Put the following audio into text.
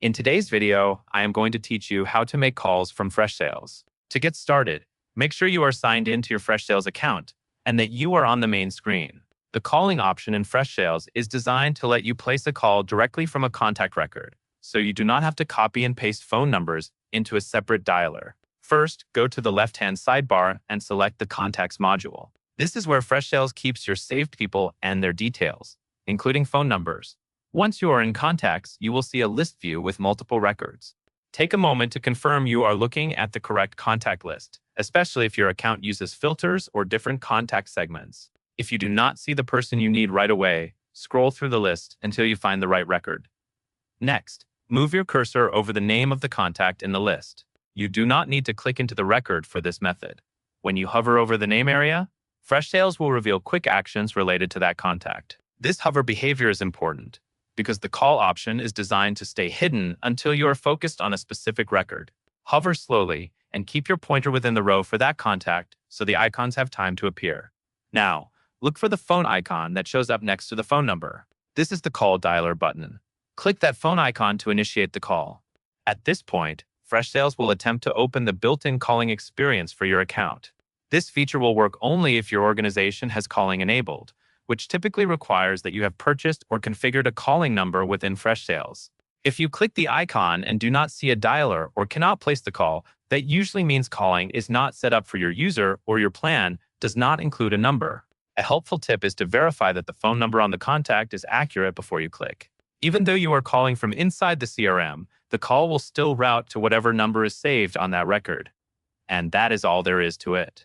In today's video, I am going to teach you how to make calls from Freshsales. To get started, make sure you are signed into your Freshsales account and that you are on the main screen. The calling option in Freshsales is designed to let you place a call directly from a contact record, so you do not have to copy and paste phone numbers into a separate dialer. First, go to the left-hand sidebar and select the Contacts module. This is where Freshsales keeps your saved people and their details, including phone numbers. Once you are in Contacts, you will see a list view with multiple records. Take a moment to confirm you are looking at the correct contact list, especially if your account uses filters or different contact segments. If you do not see the person you need right away, scroll through the list until you find the right record. Next, move your cursor over the name of the contact in the list. You do not need to click into the record for this method. When you hover over the name area, Freshsales will reveal quick actions related to that contact. This hover behavior is important because the call option is designed to stay hidden until you are focused on a specific record. Hover slowly and keep your pointer within the row for that contact so the icons have time to appear. Now, look for the phone icon that shows up next to the phone number. This is the call dialer button. Click that phone icon to initiate the call. At this point, Freshsales will attempt to open the built-in calling experience for your account. This feature will work only if your organization has calling enabled, which typically requires that you have purchased or configured a calling number within Freshsales. If you click the icon and do not see a dialer or cannot place the call, that usually means calling is not set up for your user or your plan does not include a number. A helpful tip is to verify that the phone number on the contact is accurate before you click. Even though you are calling from inside the CRM, the call will still route to whatever number is saved on that record. And that is all there is to it.